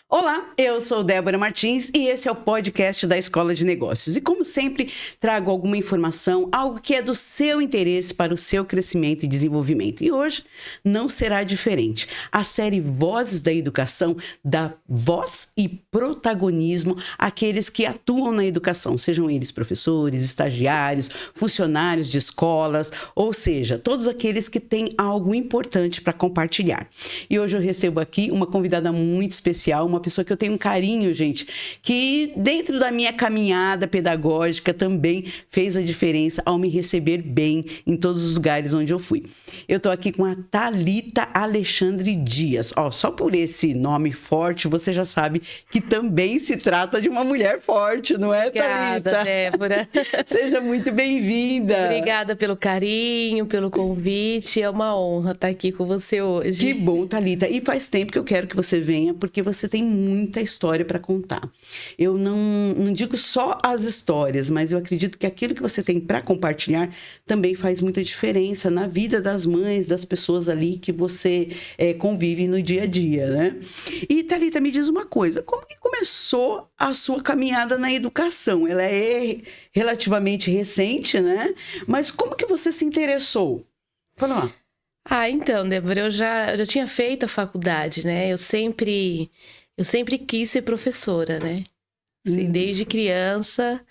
Olá, eu sou Débora Martins e esse é o podcast da Escola de Negócios. E como sempre, trago alguma informação, algo que é do seu interesse para o seu crescimento e desenvolvimento. E hoje não será diferente. A série Vozes da Educação dá voz e protagonismo àqueles que atuam na educação, sejam eles professores, estagiários, funcionários de escolas, ou seja, todos aqueles que têm algo importante para compartilhar. E hoje eu recebo aqui uma convidada muito especial, uma pessoa que eu tenho um carinho, gente, que dentro da minha caminhada pedagógica também fez a diferença ao me receber bem em todos os lugares onde eu fui. Eu tô aqui com a Thalita Alexandre Dias. Ó, só por esse nome forte, você já sabe que também se trata de uma mulher forte, não é, Thalita? Obrigada, Débora. Seja muito bem-vinda. Obrigada pelo carinho, pelo convite. É uma honra estar aqui com você hoje. Que bom, Thalita. E faz tempo que eu quero que você venha, porque você tem muita história para contar. Eu não digo só as histórias, mas eu acredito que aquilo que você tem para compartilhar também faz muita diferença na vida das mães, das pessoas ali que você convive no dia a dia, né? E, Thalita, me diz uma coisa, como que começou a sua caminhada na educação? Ela é relativamente recente, né? Mas como que você se interessou? Fala lá. Então, Débora, eu já tinha feito a faculdade, né? Eu sempre quis ser professora, né? Assim, desde criança,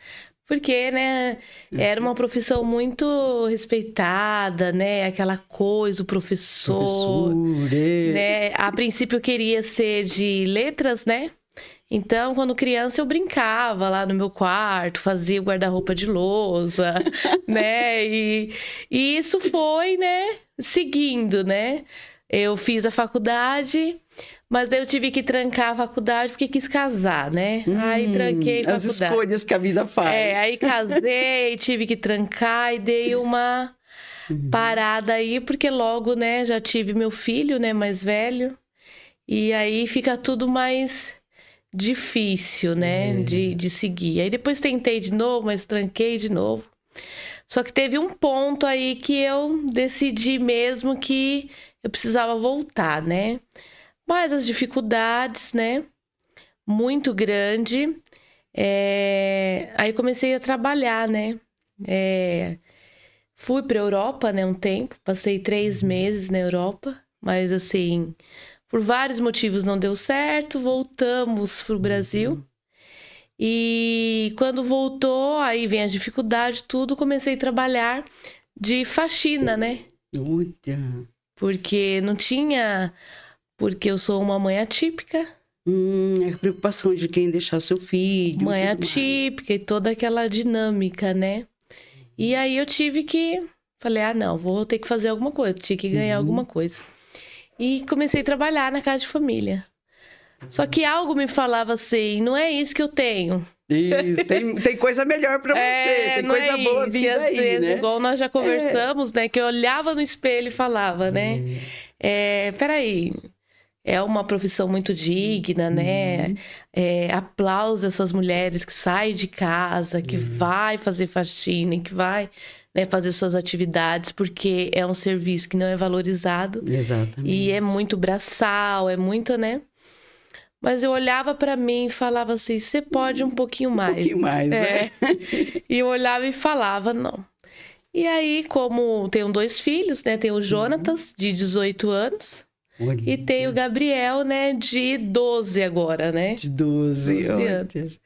porque, né, era uma profissão muito respeitada, né? Aquela coisa, o professor, né? A princípio eu queria ser de letras, né? Então, quando criança, eu brincava lá no meu quarto, fazia o guarda-roupa de lousa, né? E isso foi, né, seguindo, né? Eu fiz a faculdade, mas daí eu tive que trancar a faculdade porque quis casar, né? Aí tranquei a faculdade. As escolhas que a vida faz. Aí casei, tive que trancar e dei uma parada aí, porque logo, né, já tive meu filho, né, mais velho. E aí fica tudo mais difícil, né, de seguir. Aí depois tentei de novo, mas tranquei de novo. Só que teve um ponto aí que eu decidi mesmo que eu precisava voltar, né? Mas as dificuldades, né, muito grande. Aí comecei a trabalhar, né? Fui para a Europa, né, um tempo. Passei 3 meses na Europa, mas assim, por vários motivos não deu certo. Voltamos para o Brasil. E quando voltou, aí vem as dificuldades, tudo. Comecei a trabalhar de faxina, né? Porque não tinha... Porque eu sou uma mãe atípica. É a preocupação de quem deixar seu filho. Mãe atípica e toda aquela dinâmica, né? E aí eu tive que... Falei, não, vou ter que fazer alguma coisa. Tinha que ganhar alguma coisa. E comecei a trabalhar na casa de família. Só que algo me falava assim, não é isso que eu tenho. Isso, tem coisa melhor pra você, tem coisa boa vindo aí, vezes, né? Igual nós já conversamos, né? Que eu olhava no espelho e falava, né? Peraí, é uma profissão muito digna, né? Aplauso essas mulheres que saem de casa, que vai fazer faxina, que vai... né, fazer suas atividades, porque é um serviço que não é valorizado. Exatamente. E é muito braçal, é muito, né? Mas eu olhava pra mim e falava assim, você pode um pouquinho mais. Um pouquinho mais, né? E eu olhava e falava, não. E aí, como tenho 2 filhos, né? Tenho o Jonatas, de 18 anos. E tenho o Gabriel, né? De 12 agora, né? De 12 anos.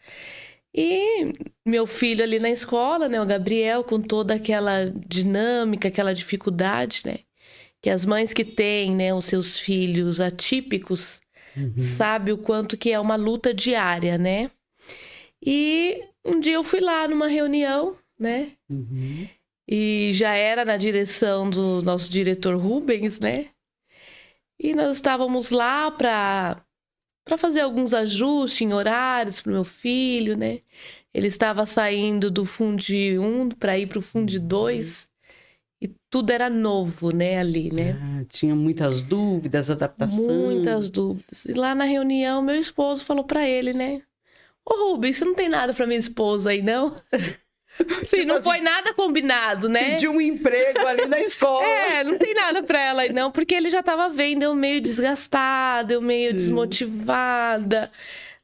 E meu filho ali na escola, né, o Gabriel, com toda aquela dinâmica, aquela dificuldade, né, que as mães que têm, né, os seus filhos atípicos, sabem o quanto que é uma luta diária, né? E um dia eu fui lá numa reunião, né, e já era na direção do nosso diretor Rubens, né, e nós estávamos lá para fazer alguns ajustes em horários para o meu filho, né? Ele estava saindo do Fundi 1 para ir para o Fundi 2 e tudo era novo, né, ali, né? Tinha muitas dúvidas, adaptação. Muitas dúvidas. E lá na reunião, meu esposo falou para ele, né? Ô, Rubens, você não tem nada para minha esposa aí, não? Sim, Tipo não assim, foi nada combinado, né? Pediu um emprego ali na escola. Não tem nada pra ela aí, não, porque ele já tava vendo eu meio desgastada, eu meio desmotivada,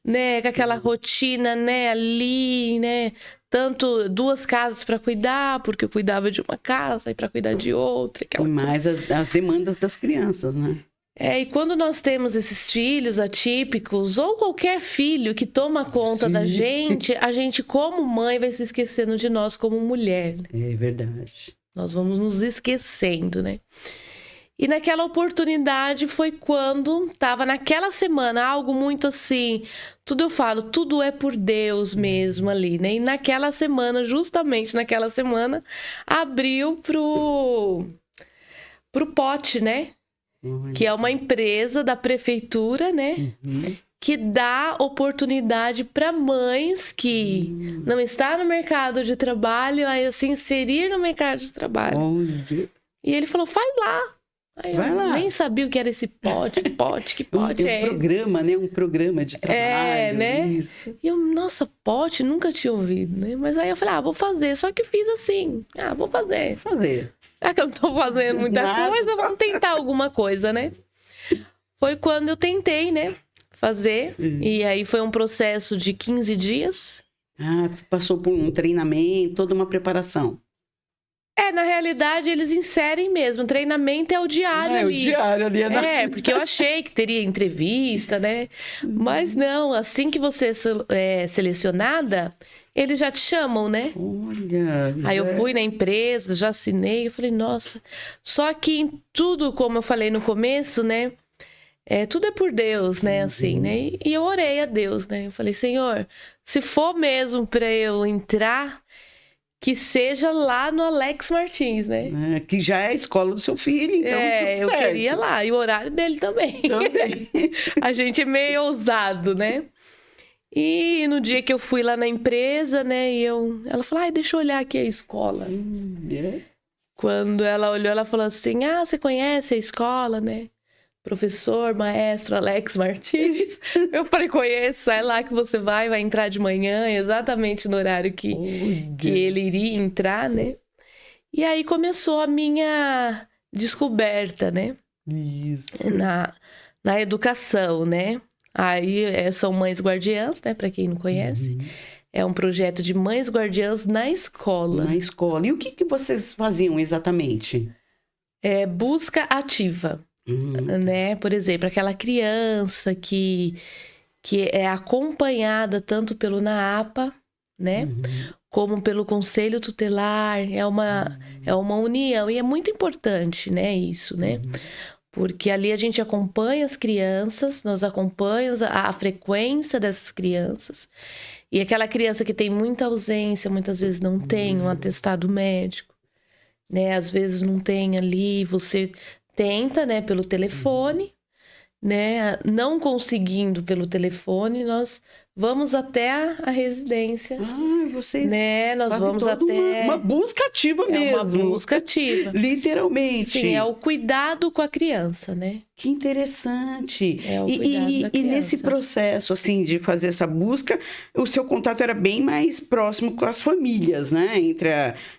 né? Com aquela rotina, né? Ali, né? Tanto 2 casas pra cuidar, porque eu cuidava de uma casa e pra cuidar de outra. E mais as demandas das crianças, né? E quando nós temos esses filhos atípicos, ou qualquer filho que toma conta da gente, a gente, como mãe, vai se esquecendo de nós como mulher. É verdade. Nós vamos nos esquecendo, né? E naquela oportunidade foi quando estava naquela semana, algo muito assim, tudo eu falo, tudo é por Deus mesmo ali, né? E naquela semana, justamente naquela semana, abriu pro Pote, né? Que é uma empresa da prefeitura, né? Que dá oportunidade para mães que não estão no mercado de trabalho, aí se inserir no mercado de trabalho. Olha. E ele falou, faz lá. Aí Vai eu lá. nem sabia o que era esse pote, que pote É um programa, né? Um programa de trabalho. né? Isso. E eu, nossa, pote, nunca tinha ouvido, né? Mas aí eu falei, vou fazer. Só que fiz assim, vou fazer. Fazer. Já que eu não tô fazendo muita Nada. coisa, vamos tentar alguma coisa, né? Foi quando eu tentei, né? Fazer. E aí foi um processo de 15 dias. Passou por um treinamento, toda uma preparação. Na realidade, eles inserem mesmo. Treinamento é o diário ali. O diário ali. Porque eu achei que teria entrevista, né? Mas não, assim que você é selecionada, eles já te chamam, né? Olha. Aí eu fui na empresa, já assinei, eu falei, nossa. Só que em tudo, como eu falei no começo, né? Tudo é por Deus, né? Assim, né? E eu orei a Deus, né? Eu falei, Senhor, se for mesmo para eu entrar, que seja lá no Alex Martins, né? Que já é a escola do seu filho, então eu tudo certo. queria lá. E o horário dele também. Também. A gente é meio ousado, né? E no dia que eu fui lá na empresa, né? Ela falou, deixa eu olhar aqui a escola. Quando ela olhou, ela falou assim, você conhece a escola, né? Professor, maestro Alex Martins. Eu falei, conheço, sai lá que você vai entrar de manhã, exatamente no horário que ele iria entrar, né? E aí começou a minha descoberta, né? Isso. Na educação, né? Aí são mães guardiãs, né? Para quem não conhece. É um projeto de mães guardiãs na escola. Na escola. E o que vocês faziam exatamente? Busca ativa. Né? Por exemplo, aquela criança que é acompanhada tanto pelo NAAPA, né? Como pelo Conselho Tutelar, é uma união. E é muito importante, né? Isso, né? Porque ali a gente acompanha as crianças, nós acompanhamos a frequência dessas crianças. E aquela criança que tem muita ausência, muitas vezes não tem um atestado médico, né? Às vezes não tem ali, você tenta, né, pelo telefone, né? Não conseguindo pelo telefone, nós vamos até a residência. Vocês né? Nós vamos até uma busca ativa mesmo. Uma busca ativa. Literalmente. Sim, é o cuidado com a criança, né? Que interessante. É o cuidado da criança. E nesse processo, assim, de fazer essa busca, o seu contato era bem mais próximo com as famílias, né? Entre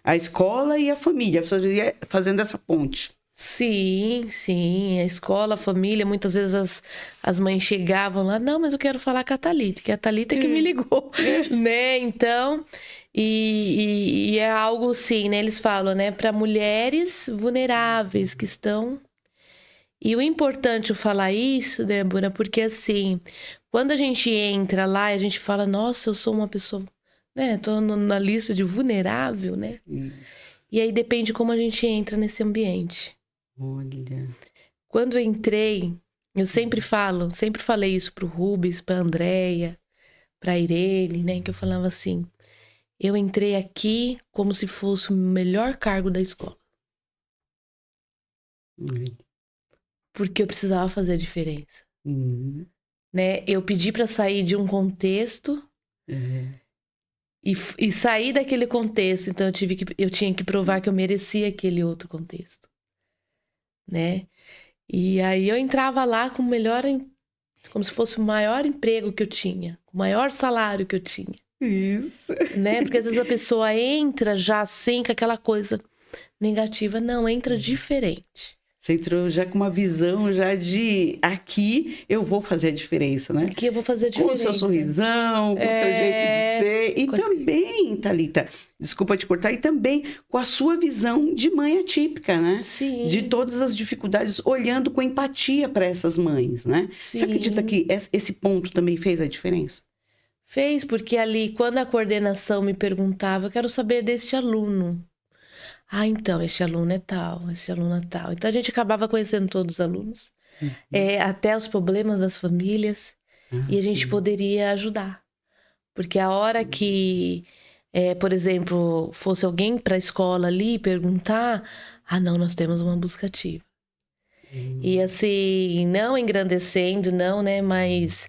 a escola e a família, fazendo essa ponte. Sim, a escola, a família, muitas vezes as mães chegavam lá, não, mas eu quero falar com a Thalita, que a Thalita que me ligou, né? Então, e é algo assim, né? Eles falam, né? Para mulheres vulneráveis que estão... E o importante eu falar isso, Débora, porque assim, quando a gente entra lá e a gente fala, nossa, eu sou uma pessoa, né? Tô na lista de vulnerável, né? Isso. E aí depende como a gente entra nesse ambiente. Olha. Quando eu entrei, eu sempre falei isso pro Rubens, pra Andréia, pra Irene, né? Que eu falava assim, eu entrei aqui como se fosse o melhor cargo da escola. Porque eu precisava fazer a diferença. Né? Eu pedi pra sair de um contexto e sair daquele contexto. Então eu tinha que provar que eu merecia aquele outro contexto. Né? E aí eu entrava lá com o melhor, como se fosse o maior emprego que eu tinha, o maior salário que eu tinha. Isso. né? Porque às vezes a pessoa entra já assim com aquela coisa negativa. Não, entra diferente. Você entrou já com uma visão já de aqui eu vou fazer a diferença, né? Aqui eu vou fazer a Com o diferença. seu sorrisão, com o seu jeito de ser. E também, Thalita, desculpa te cortar, e também com a sua visão de mãe atípica, né? Sim. De todas as dificuldades, olhando com empatia para essas mães, né? Sim. Você acredita que esse ponto também fez a diferença? Fez, porque ali, quando a coordenação me perguntava, eu quero saber deste aluno. Ah, então, este aluno é tal, este aluno é tal. Então, a gente acabava conhecendo todos os alunos, até os problemas das famílias, e a gente poderia ajudar. Porque a hora que, por exemplo, fosse alguém para a escola ali perguntar, não, nós temos uma busca ativa. E assim, não engrandecendo, não, né, mas...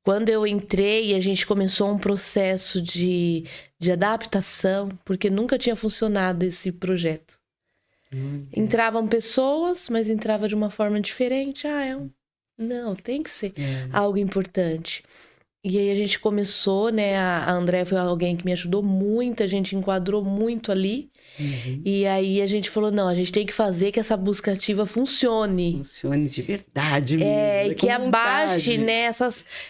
Quando eu entrei, a gente começou um processo de adaptação, porque nunca tinha funcionado esse projeto. Entravam pessoas, mas entrava de uma forma diferente. Não, tem que ser algo importante. E aí a gente começou, né? A André foi alguém que me ajudou muito, a gente enquadrou muito ali. E aí a gente falou, não, a gente tem que fazer que essa busca ativa funcione. Funcione de verdade mesmo. E que abaixe, né,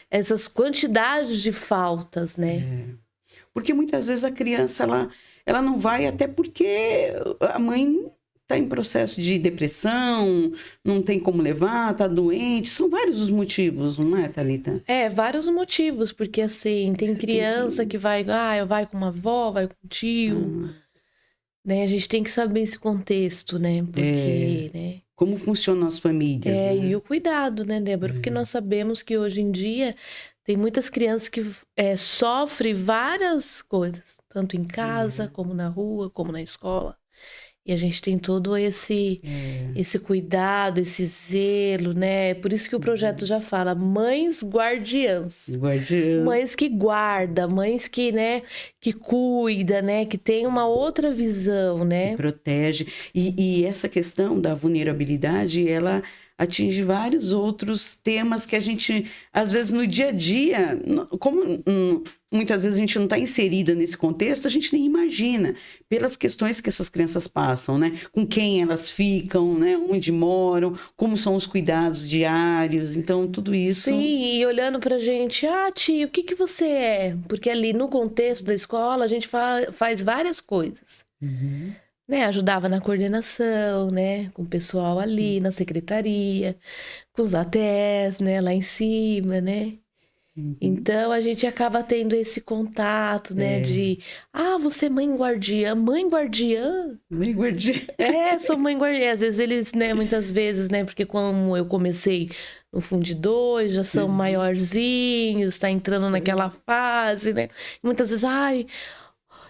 essas quantidades de faltas, né? Porque muitas vezes a criança, ela não vai até porque a mãe está em processo de depressão, não tem como levar, está doente. São vários os motivos, não é, Thalita? Vários motivos, porque assim, tem criança que vai com uma avó, vai com um tio, né? A gente tem que saber esse contexto, né? Porque, né? Como funcionam as famílias, né? E o cuidado, né, Débora? Porque nós sabemos que hoje em dia tem muitas crianças que sofrem várias coisas, tanto em casa, como na rua, como na escola. E a gente tem todo esse cuidado, esse zelo, né? Por isso que o projeto já fala mães guardiãs. Mães que guardam, mães que, né, que cuida, né? Que tem uma outra visão, né? Que protege. E essa questão da vulnerabilidade, ela atinge vários outros temas que a gente, às vezes, no dia a dia, como muitas vezes a gente não está inserida nesse contexto, a gente nem imagina, pelas questões que essas crianças passam, né? Com quem elas ficam, né? Onde moram, como são os cuidados diários, então tudo isso... Sim, e olhando pra gente, tia, o que você é? Porque ali no contexto da escola a gente faz várias coisas. Né, ajudava na coordenação, né, com o pessoal ali na secretaria, com os ATS, né, lá em cima, né. Então a gente acaba tendo esse contato, né, de você é mãe guardiã? Mãe guardiã? Mãe guardiã. Sou mãe guardiã. Às vezes eles, né, muitas vezes, né, porque como eu comecei no Fundo 2, já são maiorzinhos, tá entrando naquela fase, né. E muitas vezes,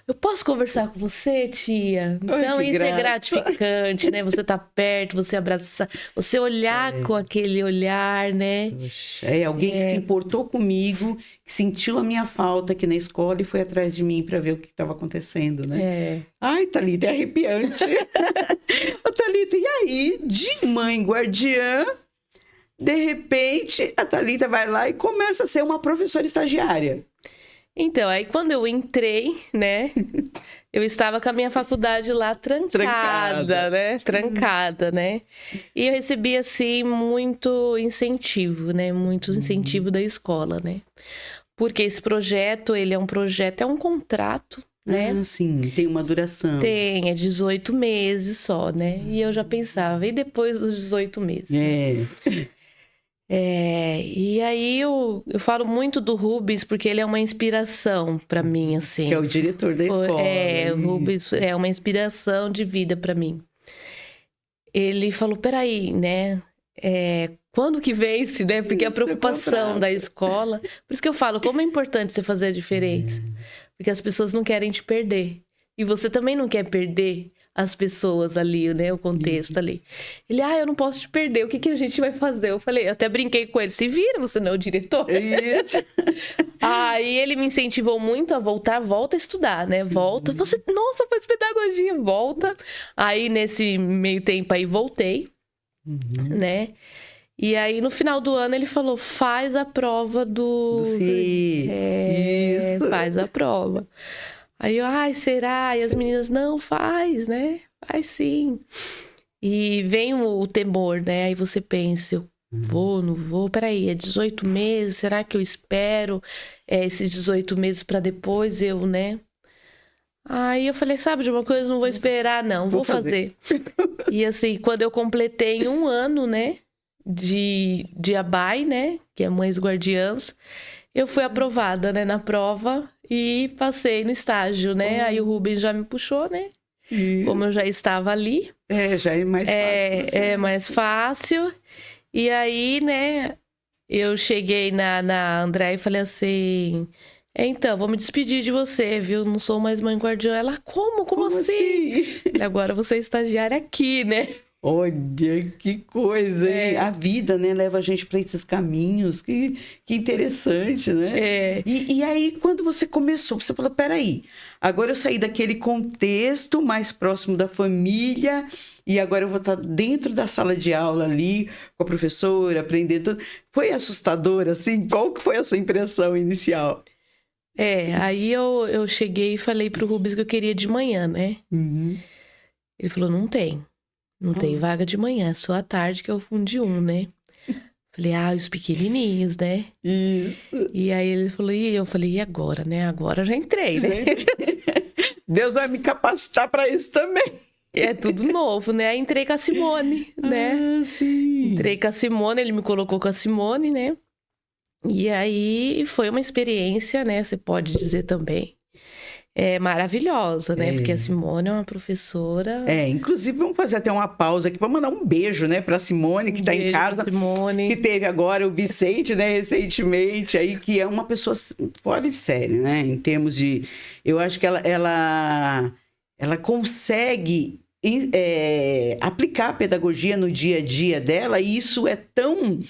eu posso conversar com você, tia? Então, isso é gratificante, né? Você tá perto, você abraçar, você olhar com aquele olhar, né? Poxa, alguém que se importou comigo, que sentiu a minha falta aqui na escola e foi atrás de mim para ver o que estava acontecendo, né? Ai, Thalita, é arrepiante. Thalita, e aí, de mãe guardiã, de repente, a Thalita vai lá e começa a ser uma professora estagiária. Então, aí quando eu entrei, né, eu estava com a minha faculdade lá trancada, né? E eu recebi, assim, muito incentivo, né? Muito incentivo da escola, né? Porque esse projeto, ele é um projeto, é um contrato, né? Sim, tem uma duração. Tem, é 18 meses só, né? E eu já pensava, e depois dos 18 meses? E aí eu falo muito do Rubens porque ele é uma inspiração para mim, assim. Que é o diretor da escola. O Rubens é uma inspiração de vida para mim. Ele falou, peraí, né? Quando que vence, né? Porque a preocupação da escola... Por isso que eu falo, como é importante você fazer a diferença. Porque as pessoas não querem te perder. E você também não quer perder as pessoas ali, né? O contexto ali. Ele, eu não posso te perder, o que a gente vai fazer? Eu falei, eu até brinquei com ele, se vira, você não é o diretor. Isso. Aí ele me incentivou muito a volta a estudar, né? Volta, você, nossa, faz pedagogia, volta. Aí nesse meio tempo aí voltei, né? E aí, no final do ano, ele falou, faz a prova do... Sim, isso. Faz a prova. Aí eu, ai, será? E as meninas, não, faz, né? Faz sim. E vem o temor, né? Aí você pensa, eu vou, não vou? Peraí, é 18 meses, será que eu espero esses 18 meses para depois eu, né? Aí eu falei, sabe de uma coisa, não vou esperar, não, vou fazer. E assim, quando eu completei 1 ano, né, de ABAI, né, que é Mães Guardiãs, eu fui aprovada, né, na prova e passei no estágio, né? Aí o Rubens já me puxou, né? Isso. Como eu já estava ali. Já é mais fácil. É mais fácil. E aí, né, eu cheguei na André e falei assim... Então, vou me despedir de você, viu? Não sou mais mãe guardiã. Ela, como assim? Agora você é estagiária aqui, né? Olha, que coisa, hein? A vida, né, leva a gente para esses caminhos. Que interessante, né? E aí, quando você começou, você falou, peraí, agora eu saí daquele contexto mais próximo da família e agora eu vou estar dentro da sala de aula ali, com a professora, aprendendo tudo. Foi assustador, assim? Qual que foi a sua impressão inicial? Aí eu cheguei e falei pro Rubens que eu queria de manhã, né? Uhum. Ele falou, não tem vaga de manhã, só à tarde que eu fundi né? Falei, os pequenininhos, né? Isso. E aí ele falou, e eu falei, e agora, né? Agora eu já entrei, né? Deus vai me capacitar para isso também. É tudo novo, né? Aí entrei com a Simone, né? Sim. Entrei com a Simone, ele me colocou com a Simone, né? E aí foi uma experiência, né? Você pode dizer também. Maravilhosa, né? Porque a Simone é uma professora... inclusive vamos fazer até uma pausa aqui para mandar um beijo, né, para Simone, que está em casa. Simone. Que teve agora o Vicente, né, recentemente, aí, que é uma pessoa fora de série, né, em termos de... Eu acho que ela consegue aplicar a pedagogia no dia a dia dela, e isso é tão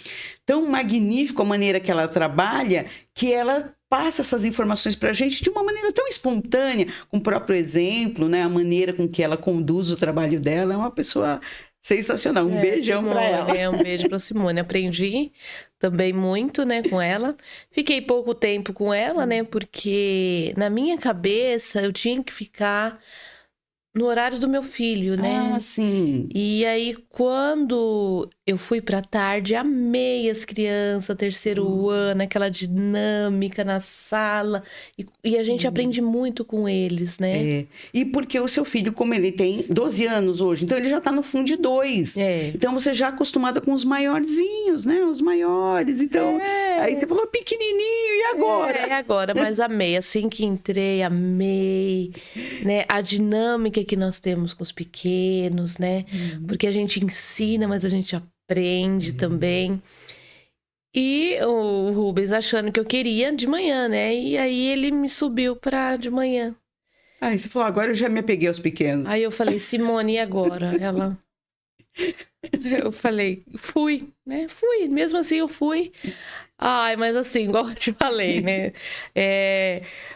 magnífico a maneira que ela trabalha, que ela passa essas informações para a gente de uma maneira tão espontânea, com o próprio exemplo, né? A maneira com que ela conduz o trabalho dela. É uma pessoa sensacional. Um beijão para ela. Um beijo para Simone. Aprendi também muito, né, com ela. Fiquei pouco tempo com ela, né? Porque na minha cabeça eu tinha que ficar no horário do meu filho, né? Sim. E aí, quando eu fui pra tarde, amei as crianças, terceiro ano, aquela dinâmica na sala. E a gente aprende muito com eles, né? E porque o seu filho, como ele tem 12 anos hoje, então ele já tá no Fundo 2. Então você já acostumada com os maiorzinhos, né? Os maiores. Então, aí você falou pequenininho, e agora? Agora, mas amei. Assim que entrei, amei, né? A dinâmica que nós temos com os pequenos, né? Porque a gente ensina, mas a gente aprende também. E o Rubens achando que eu queria de manhã, né? E aí ele me subiu pra de manhã. Aí você falou, agora eu já me apeguei aos pequenos. Aí eu falei, Simone, e agora? Ela... Eu falei, fui, né? Fui, mesmo assim eu fui. Mas assim, igual eu te falei, né?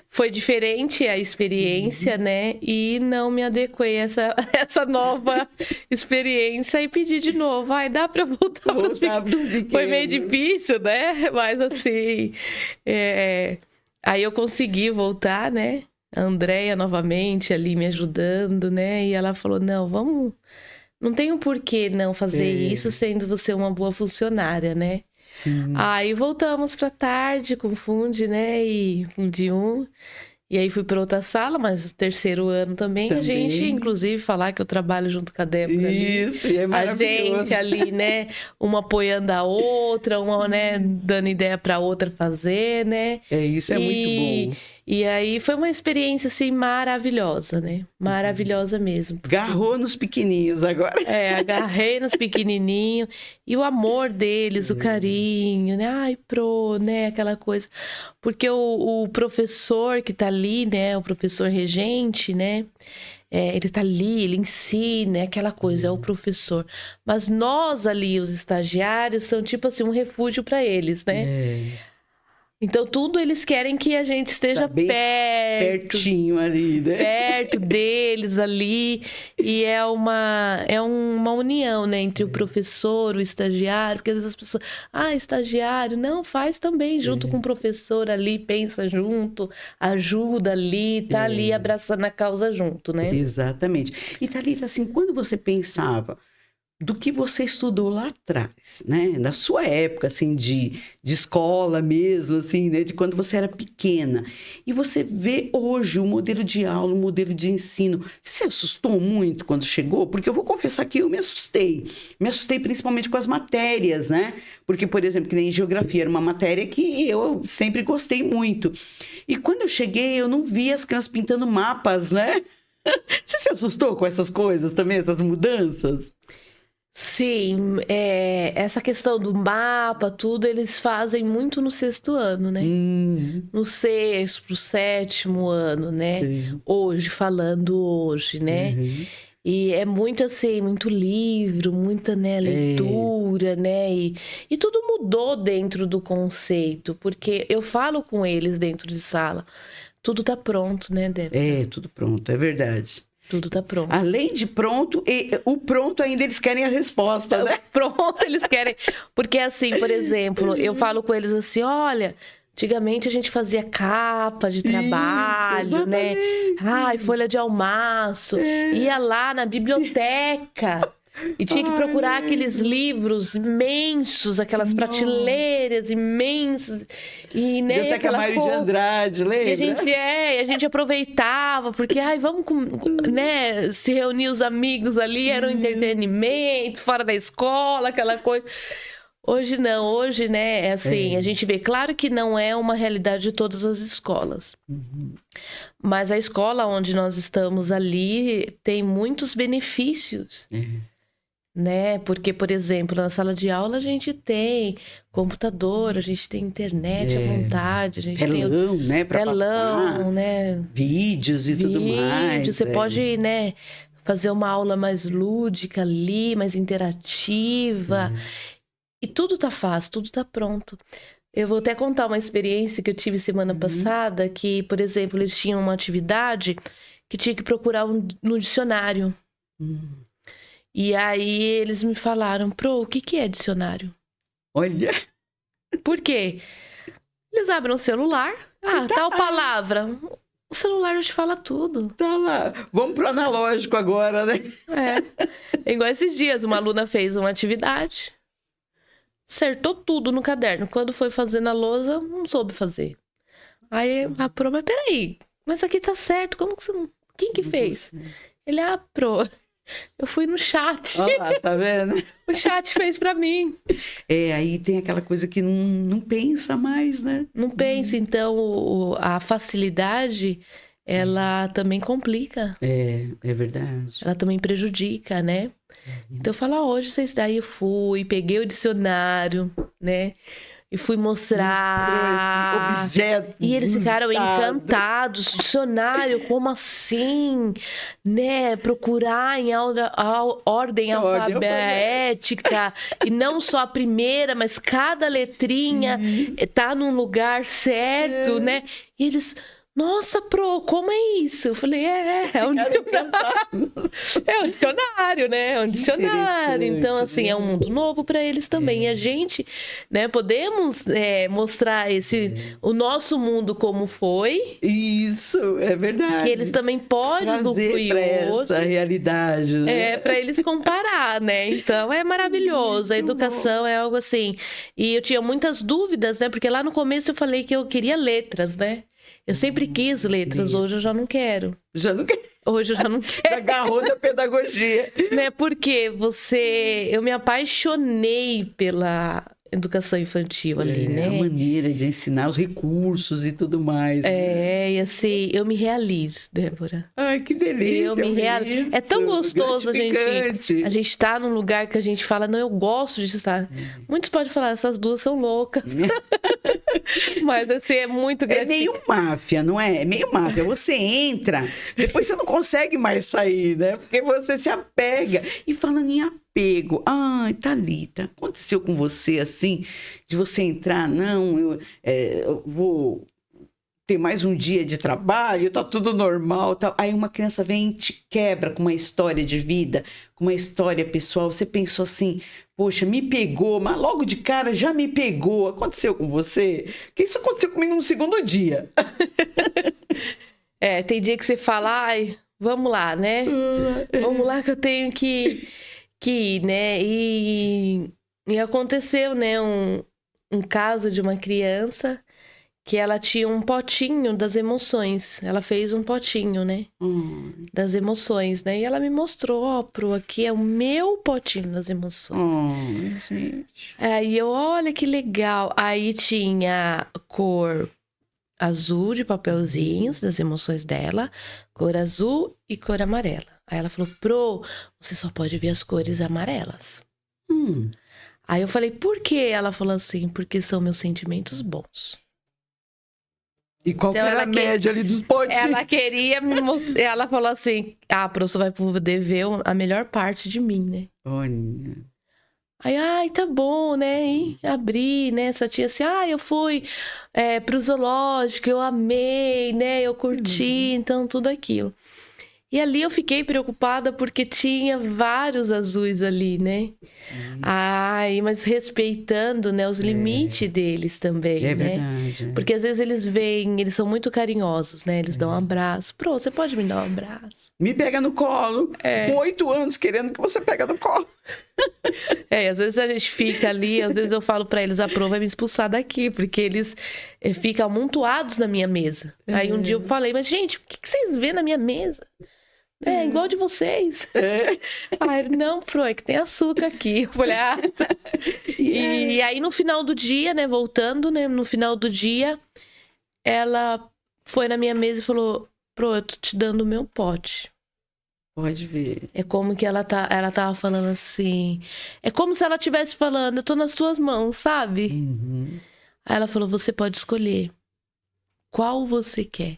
Foi diferente a experiência, né? E não me adequei a essa nova experiência e pedi de novo. Dá pra voltar pro Foi meio difícil, né? Mas assim... Aí eu consegui voltar, né? A Andréia novamente ali me ajudando, né? E ela falou, não, vamos... Não tem um porquê não fazer isso, sendo você uma boa funcionária, né? Sim. Aí voltamos pra tarde com Fundi, né? E Fundi 1. E aí fui para outra sala, mas terceiro ano também. A gente, inclusive, falar que eu trabalho junto com a Débora ali. Isso, e é maravilhoso. A gente ali, né? Uma apoiando a outra, uma, né, dando ideia para outra fazer, né? Isso é muito bom. E aí foi uma experiência, assim, maravilhosa, né? Maravilhosa mesmo. Porque... Agarrou nos pequenininhos agora. Agarrei nos pequenininhos. E o amor deles, o carinho, né? Ai, né? Aquela coisa. Porque o professor que tá ali, né? O professor regente, né? Ele tá ali, ele ensina, aquela coisa, é o professor. Mas nós ali, os estagiários, são tipo assim, um refúgio para eles, né? Então, tudo eles querem que a gente esteja Tá bem pertinho ali, né? perto deles ali. E é uma união, né? Entre o professor, o estagiário. Porque às vezes as pessoas... estagiário. Não, faz também junto com o professor ali. Pensa junto, ajuda ali. Tá ali abraçando a causa junto, né? Exatamente. E Thalita, assim, quando você pensava do que você estudou lá atrás, né? Na sua época, assim, de escola mesmo, assim, né? De quando você era pequena. E você vê hoje o modelo de aula, o modelo de ensino. Você se assustou muito quando chegou? Porque eu vou confessar que eu me assustei. Me assustei principalmente com as matérias, né? Porque, por exemplo, que nem geografia era uma matéria que eu sempre gostei muito. E quando eu cheguei, eu não via as crianças pintando mapas, né? Você se assustou com essas coisas também, essas mudanças? Sim, essa questão do mapa, tudo, eles fazem muito no 6º ano, né? No 6º, 7º ano, né? Sim. Falando hoje, né? E é muito assim, muito livro, muita, né, leitura, né? E tudo mudou dentro do conceito, porque eu falo com eles dentro de sala. Tudo tá pronto, né, Débora? Tudo pronto, é verdade. Tudo tá pronto. Além de pronto, o pronto ainda eles querem a resposta, né? Pronto, eles querem. Porque assim, por exemplo, eu falo com eles assim, olha, antigamente a gente fazia capa de trabalho, né? Folha de almaço. Ia lá na biblioteca e tinha que procurar aqueles livros imensos, aquelas prateleiras imensas. E, né, Biblioteca Mário de Andrade, lembra? E a gente aproveitava, porque, vamos, né, se reunir os amigos ali, era um entretenimento, fora da escola, aquela coisa. Hoje não, hoje, né, é assim, a gente vê, claro que não é uma realidade de todas as escolas. Mas a escola onde nós estamos ali tem muitos benefícios. Né? Porque, por exemplo, na sala de aula a gente tem computador, a gente tem internet à vontade, a gente telão, tem né, pra telão, passar, né? vídeos e tudo mais. Você pode, né, fazer uma aula mais lúdica ali, mais interativa. E tudo tá fácil, tudo tá pronto. Eu vou até contar uma experiência que eu tive semana passada, que, por exemplo, eles tinham uma atividade que tinha que procurar no dicionário. E aí eles me falaram, o que é dicionário? Olha. Por quê? Eles abrem o celular, tal palavra. O celular já te fala tudo. Tá lá. Vamos pro analógico agora, né? Igual esses dias, uma aluna fez uma atividade, acertou tudo no caderno. Quando foi fazer na lousa, não soube fazer. Aí a Pro, mas peraí, mas aqui tá certo, como que você não... Quem que fez? Ele, Pro... Eu fui no chat. Olha lá, tá vendo? O chat fez pra mim. Aí tem aquela coisa que não pensa mais, né? Não pensa. Então, a facilidade, ela também complica. É verdade. Ela também prejudica, né? Então, eu falo, hoje vocês... Daí eu fui, peguei o dicionário, né? E fui mostrar. Esse objeto. E eles ficaram encantados. Dicionário, como assim? Né? Procurar em ordem alfabética. E não só a primeira, mas cada letrinha tá num lugar certo, né? E eles... Nossa, Pro, como é isso? Eu falei, é um dicionário. É um dicionário, né? É um dicionário. Então, assim, é um mundo novo para eles também. E a gente, né, podemos mostrar o nosso mundo como foi. Isso, é verdade. Que eles também podem usufruir pra essa realidade, né? para eles comparar, né? Então, é maravilhoso. A educação é algo assim. E eu tinha muitas dúvidas, né? Porque lá no começo eu falei que eu queria letras, né? Eu sempre quis letras, hoje eu já não quero. Já não quero. Hoje eu já não quero. Agarrou da pedagogia. Né? Porque eu me apaixonei pela educação infantil ali, né? A maneira de ensinar os recursos e tudo mais. E assim, eu me realizo, Débora. Ai, que delícia. Eu me realizo. É tão gostoso a gente tá num lugar que a gente fala, não, eu gosto de estar. Muitos podem falar, essas duas são loucas. Mas assim, é muito gratificante. É meio máfia, não é? É meio máfia. Você entra, depois você não consegue mais sair, né? Porque você se apega. E falando em desapego. Ai, Thalita, aconteceu com você assim, de você entrar, não, eu vou ter mais um dia de trabalho, tá tudo normal, tal. Aí uma criança vem e te quebra com uma história de vida, com uma história pessoal. Você pensou assim, poxa, me pegou, mas logo de cara já me pegou. Aconteceu com você? Porque isso aconteceu comigo no segundo dia. Tem dia que você fala, ai, vamos lá, né? Vamos lá que eu tenho que ir, né? E aconteceu, né? Um caso de uma criança que ela tinha um potinho das emoções. Ela fez um potinho, né? Das emoções, né? E ela me mostrou, ó, Pro, aqui é o meu potinho das emoções. Gente. Aí eu, olha que legal. Aí tinha cor azul de papelzinhos das emoções dela, cor azul e cor amarela. Aí ela falou, Pro, você só pode ver as cores amarelas. Aí eu falei, por quê? Ela falou assim, porque são meus sentimentos bons. E qual Então, que era a média ali dos potinhos? Ela queria me mostrar. Ela falou assim, Pro, você vai poder ver a melhor parte de mim, né? Olha. Aí, ai, tá bom, né? E abri, né? Essa tia assim, eu fui pro zoológico, eu amei, né? Eu curti, então tudo aquilo. E ali eu fiquei preocupada porque tinha vários azuis ali, né? Ai, mas respeitando, né, os limites deles também, né? Verdade. Porque às vezes eles são muito carinhosos, né? Eles dão um abraço. Pro, você pode me dar um abraço? Me pega no colo. Com 8 anos, querendo que você pega no colo. Às vezes a gente fica ali, às vezes eu falo pra eles, a Pro vai me expulsar daqui, porque eles ficam amontoados na minha mesa. Aí um dia eu falei, mas gente, o que vocês vêem na minha mesa? Igual de vocês. Aí, não, Pro, é que tem açúcar aqui. Eu falei, tá. E aí no final do dia, né, voltando, né, no final do dia, ela foi na minha mesa e falou, Pro, eu tô te dando o meu pote. Pode ver. É como que ela tava falando assim. É como se ela estivesse falando, eu tô nas suas mãos, sabe? Aí ela falou, você pode escolher. Qual você quer?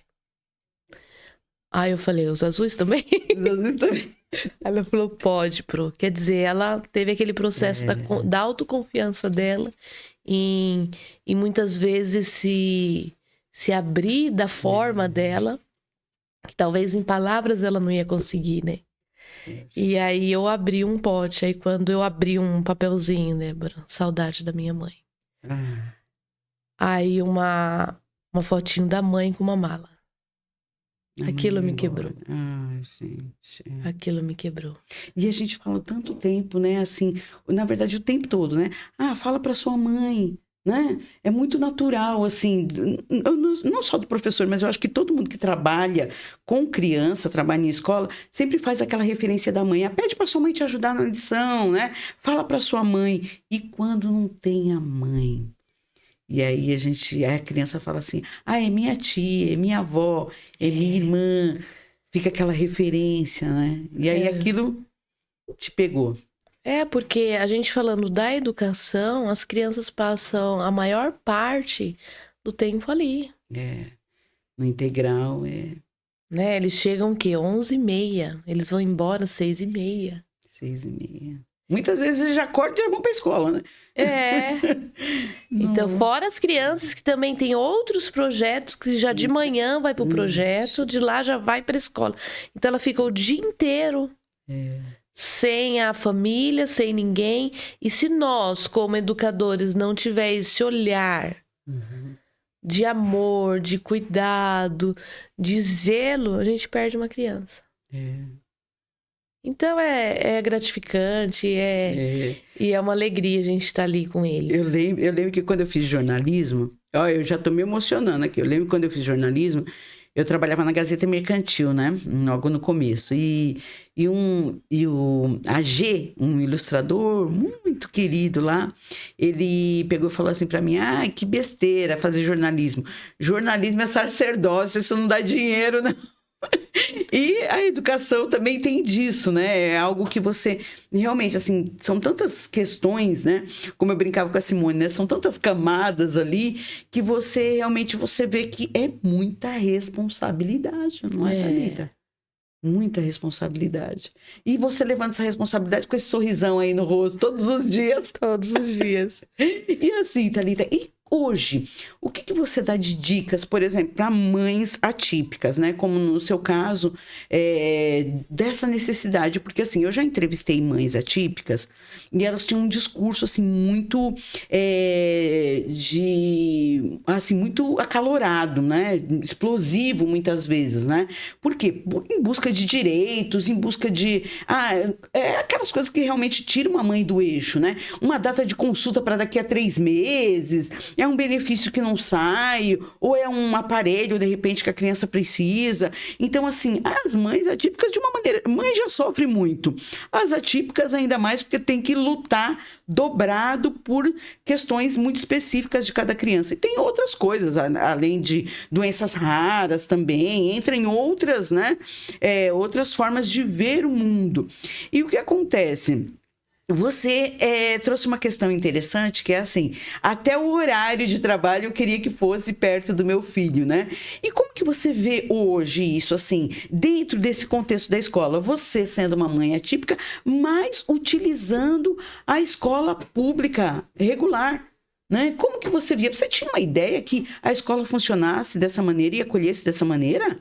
Aí eu falei, os azuis também? Os azuis também. Ela falou, pode, Pro. Quer dizer, ela teve aquele processo da autoconfiança dela em muitas vezes se abrir da forma dela, que talvez em palavras ela não ia conseguir, né? E aí eu abri um pote, aí quando eu abri um papelzinho, Débora, saudade da minha mãe. Aí uma fotinho da mãe com uma mala. Aquilo me quebrou. Gente. Aquilo me quebrou. E a gente fala tanto tempo, né? Assim, na verdade, o tempo todo, né? Fala pra sua mãe, né? É muito natural, assim, não só do professor, mas eu acho que todo mundo que trabalha com criança, trabalha em escola, sempre faz aquela referência da mãe. Pede pra sua mãe te ajudar na lição, né? Fala pra sua mãe. E quando não tem a mãe? E aí a criança fala assim, é minha tia, é minha avó, é minha irmã. Fica aquela referência, né? E aí aquilo te pegou. Porque a gente falando da educação, as crianças passam a maior parte do tempo ali. No integral, Né? Eles chegam o quê? 11h30. Eles vão embora 6h30. 6h30. Muitas vezes eles já acordam e já vão pra escola, né? Então, fora as crianças que também têm outros projetos, que já de manhã vai pro projeto, de lá já vai pra escola. Então, ela fica o dia inteiro sem a família, sem ninguém. E se nós, como educadores, não tiver esse olhar de amor, de cuidado, de zelo, a gente perde uma criança. Então é gratificante, e é uma alegria a gente estar ali com eles. Eu lembro que quando eu fiz jornalismo, eu já tô me emocionando aqui. Eu lembro que quando eu fiz jornalismo, eu trabalhava na Gazeta Mercantil, né? Logo no começo. E o AG, um ilustrador muito querido lá, ele pegou e falou assim pra mim, que besteira fazer jornalismo. Jornalismo é sacerdócio, isso não dá dinheiro, não. E a educação também tem disso, né? É algo que você realmente, assim, são tantas questões, né? Como eu brincava com a Simone, né? São tantas camadas ali que você realmente vê que é muita responsabilidade, não é, Thalita? Muita responsabilidade. E você levando essa responsabilidade com esse sorrisão aí no rosto todos os dias. Todos os dias. E assim, Thalita, e hoje, o que você dá de dicas, por exemplo, para mães atípicas, né? Como no seu caso, dessa necessidade, porque assim, eu já entrevistei mães atípicas e elas tinham um discurso assim muito muito acalorado, né? Explosivo muitas vezes, né? Por quê? Em busca de direitos, em busca de aquelas coisas que realmente tiram a mãe do eixo, né? Uma data de consulta para daqui a 3 meses, é um benefício que não sai, ou é um aparelho, de repente, que a criança precisa. Então, assim, as mães atípicas, de uma maneira... Mãe já sofre muito. As atípicas, ainda mais, porque tem que lutar dobrado por questões muito específicas de cada criança. E tem outras coisas, além de doenças raras também, entra em outras, né? Outras formas de ver o mundo. E o que acontece? Você trouxe uma questão interessante, que é assim, até o horário de trabalho eu queria que fosse perto do meu filho, né? E como que você vê hoje isso, assim, dentro desse contexto da escola? Você sendo uma mãe atípica, mas utilizando a escola pública regular, né? Como que você via? Você tinha uma ideia que a escola funcionasse dessa maneira e acolhesse dessa maneira?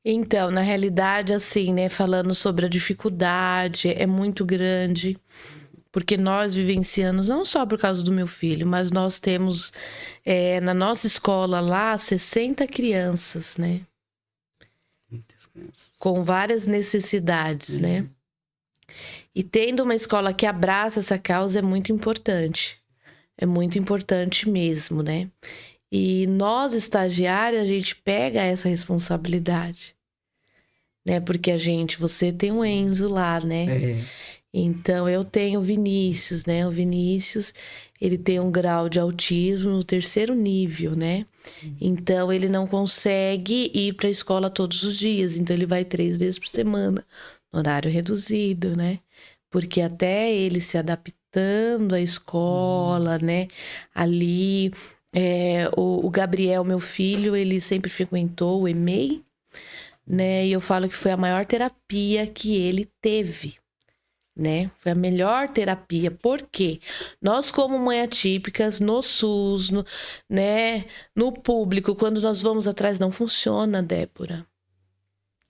Então, na realidade, assim, né, falando sobre a dificuldade, é muito grande, porque nós vivenciamos, não só por causa do meu filho, mas nós temos na nossa escola lá 60 crianças, né? Muitas crianças. Com várias necessidades, né? E tendo uma escola que abraça essa causa é muito importante. É muito importante mesmo, né? E nós, estagiárias, a gente pega essa responsabilidade, né? Porque você tem o Enzo lá, né? Então, eu tenho o Vinícius, né? O Vinícius, ele tem um grau de autismo no 3º nível, né? Então, ele não consegue ir para a escola todos os dias. Então, ele vai 3 vezes por semana, no horário reduzido, né? Porque até ele se adaptando à escola, né? Ali... o Gabriel, meu filho, ele sempre frequentou o EMEI, né? E eu falo que foi a maior terapia que ele teve, né? Foi a melhor terapia. Por quê? Nós, como mãe atípicas, no SUS, né? No público, quando nós vamos atrás, não funciona, Débora.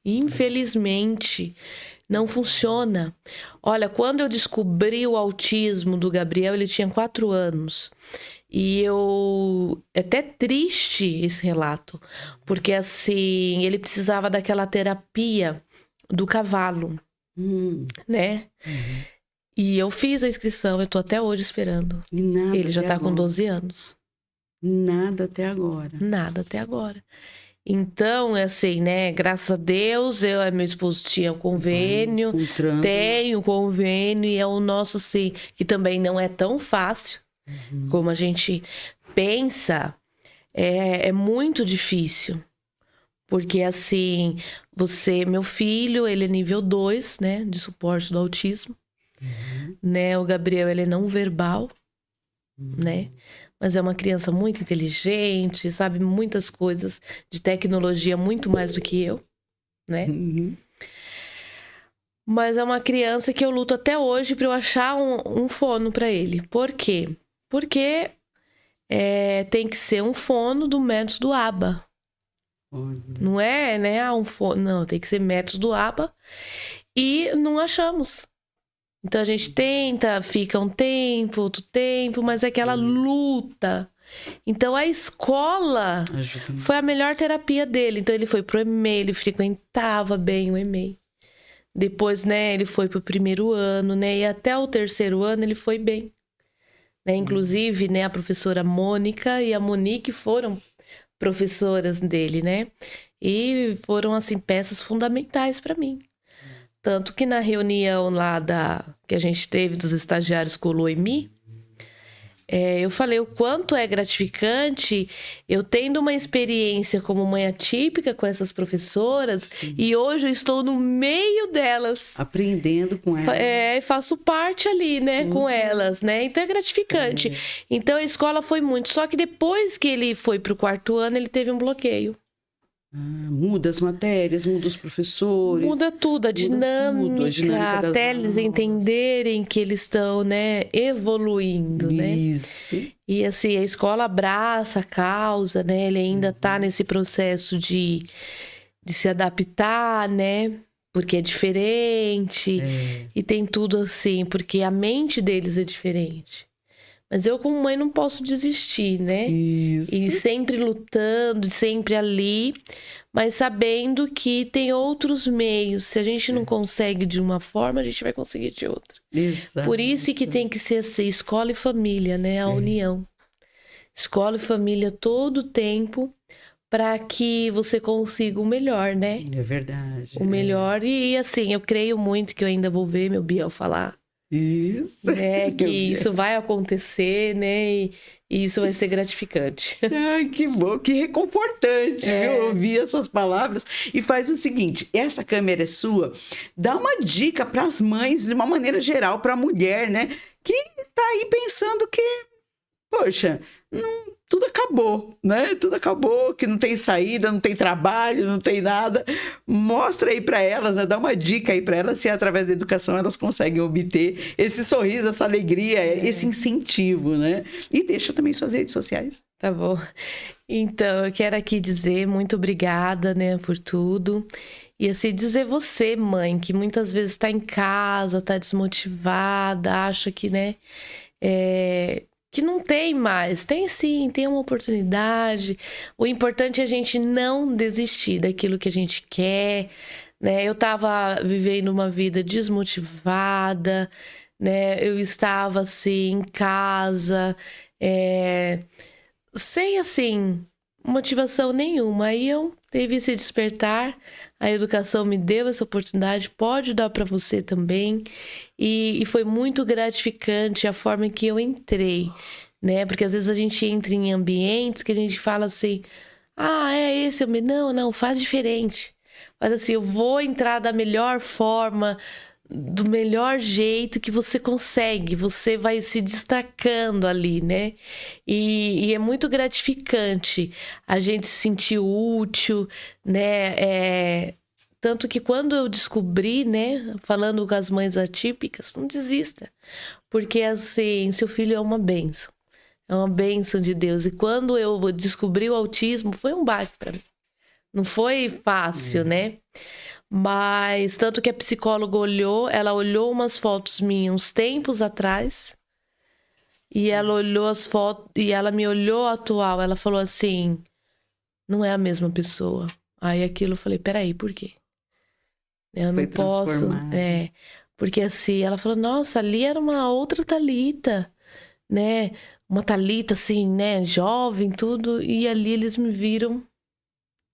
Infelizmente, não funciona. Olha, quando eu descobri o autismo do Gabriel, ele tinha 4 anos. E é até triste esse relato, porque assim, ele precisava daquela terapia do cavalo, né? E eu fiz a inscrição, eu tô até hoje esperando. E nada ele já tá com 12 anos. Nada até agora. Nada até agora. Então, assim, né? Graças a Deus, eu e meu esposo tinham convênio, tenho convênio, e é o nosso, assim, que também não é tão fácil. Como a gente pensa, é muito difícil. Porque, assim, meu filho, ele é nível 2, né? De suporte do autismo. Né? O Gabriel, ele é não verbal, né? Mas é uma criança muito inteligente, sabe muitas coisas de tecnologia, muito mais do que eu, né? Mas é uma criança que eu luto até hoje para eu achar um fono para ele. Por quê? Porque tem que ser um fono do método ABA. Não é, né? Um fono. Não, tem que ser método ABA. E não achamos. Então a gente tenta, fica um tempo, outro tempo, mas é aquela luta. Então a escola foi a melhor terapia dele. Então ele foi pro EMEI, ele frequentava bem o EMEI. Depois, né, ele foi pro 1º ano, né? E até o 3º ano ele foi bem. Né? Inclusive, né, a professora Mônica e a Monique foram professoras dele, né? E foram, assim, peças fundamentais para mim. Tanto que na reunião lá que a gente teve dos estagiários com o Loemi, eu falei o quanto é gratificante eu tendo uma experiência como mãe atípica com essas professoras. E hoje eu estou no meio delas. Aprendendo com elas. Faço parte ali, né, com elas, né? Então é gratificante. Então a escola foi muito. Só que depois que ele foi pro 4º ano, ele teve um bloqueio. Muda as matérias, muda os professores. Muda tudo, a dinâmica das até eles aulas. entenderem que eles estão, né, evoluindo, né? Isso. E assim, a escola abraça a causa, né? Ele ainda está nesse processo de se adaptar, né? Porque é diferente. E tem tudo assim, porque a mente deles é diferente. Mas eu, como mãe, não posso desistir, né? Isso. E sempre lutando, sempre ali, mas sabendo que tem outros meios. Se a gente não consegue de uma forma, a gente vai conseguir de outra. Exato. Por isso que tem que ser assim, escola e família, né? A união. Escola e família todo o tempo, para que você consiga o melhor, né? É verdade. O melhor. E assim, eu creio muito que eu ainda vou ver meu Biel falar. Isso. Né? Que isso vai acontecer, né? E isso vai ser gratificante. Ai, que bom, que reconfortante, viu? Ouvir as suas palavras. E faz o seguinte, essa câmera é sua, dá uma dica para as mães, de uma maneira geral, para a mulher, né? Que tá aí pensando que, poxa, tudo acabou, né? Tudo acabou, que não tem saída, não tem trabalho, não tem nada. Mostra aí para elas, né? Dá uma dica aí para elas, se através da educação elas conseguem obter esse sorriso, essa alegria, esse incentivo, né? E deixa também suas redes sociais. Tá bom. Então, eu quero aqui dizer muito obrigada, né, por tudo. E assim, dizer você, mãe, que muitas vezes está em casa, está desmotivada, acha que, né, que não tem mais. Tem sim, tem uma oportunidade. O importante é a gente não desistir daquilo que a gente quer, né? Eu estava vivendo uma vida desmotivada, né? Eu estava assim em casa, sem assim motivação nenhuma. Aí eu teve esse despertar, a educação me deu essa oportunidade, pode dar para você também. E foi muito gratificante a forma em que eu entrei, né? Porque às vezes a gente entra em ambientes que a gente fala assim, esse ambiente. Não, faz diferente. Mas assim, eu vou entrar da melhor forma, do melhor jeito que você consegue. Você vai se destacando ali, né? E é muito gratificante a gente se sentir útil, né? Tanto que quando eu descobri, né, falando com as mães atípicas, não desista. Porque assim, seu filho é uma bênção. É uma bênção de Deus. E quando eu descobri o autismo, foi um baque para mim. Não foi fácil, né? Mas tanto que a psicóloga ela olhou umas fotos minhas uns tempos atrás. E ela olhou as fotos, e ela me olhou atual. Ela falou assim, não é a mesma pessoa. Aí aquilo eu falei, peraí, por quê? Eu não posso, porque assim, ela falou, nossa, ali era uma outra Thalita, né? Uma Thalita assim, né? Jovem, tudo. E ali eles me viram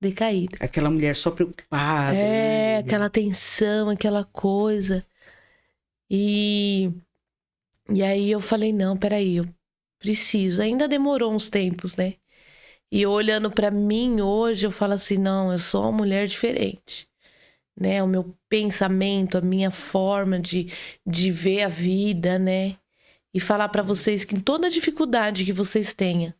decaída. Aquela mulher só preocupada. Né? Aquela tensão, aquela coisa. E aí eu falei, não, peraí, eu preciso. Ainda demorou uns tempos, né? E olhando pra mim hoje, eu falo assim, não, eu sou uma mulher diferente. Né, o meu pensamento, a minha forma de ver a vida, né? E falar para vocês que em toda dificuldade que vocês tenham,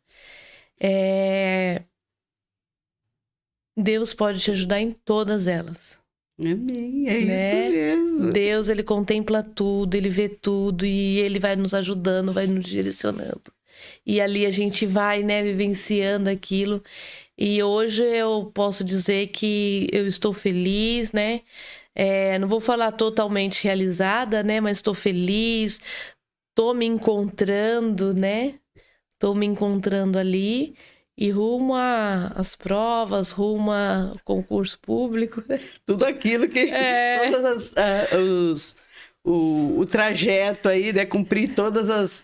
Deus pode te ajudar em todas elas. Amém, né? Isso mesmo. Deus, ele contempla tudo, ele vê tudo e ele vai nos ajudando, vai nos direcionando. E ali a gente vai, né, vivenciando aquilo. E hoje eu posso dizer que eu estou feliz, né? Não vou falar totalmente realizada, né? Mas estou feliz, estou me encontrando, né? Estou me encontrando ali e rumo às provas, rumo ao concurso público. Né? Tudo aquilo que... O trajeto aí, né? Cumprir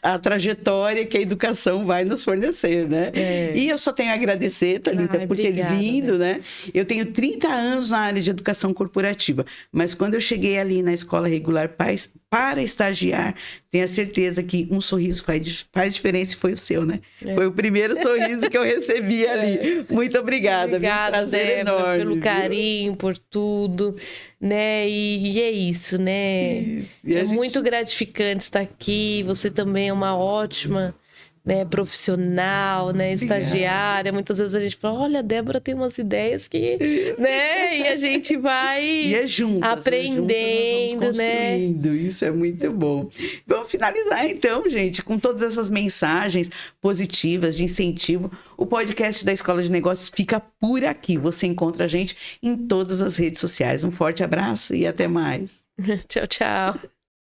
a trajetória que a educação vai nos fornecer, né? E eu só tenho a agradecer, Thalita, por ter vindo, né? Eu tenho 30 anos na área de educação corporativa, mas quando eu cheguei ali na escola regular para estagiar, tenho a certeza que um sorriso faz diferença e foi o seu, né? Foi o primeiro sorriso que eu recebi ali. Muito obrigada, Obrigada, um prazer enorme. Pelo carinho, por tudo, né? E é isso, né? É muito gratificante estar aqui. Você também é uma ótima né, profissional, né, estagiária. Muitas vezes a gente fala, olha, a Débora tem umas ideias que, né, e a gente vai E é juntas, aprendendo, nós vamos construindo. Isso é muito bom. Vamos finalizar então, gente, com todas essas mensagens positivas de incentivo. O podcast da Escola de Negócios fica por aqui. Você encontra a gente em todas as redes sociais. Um forte abraço e até mais. Tchau, tchau.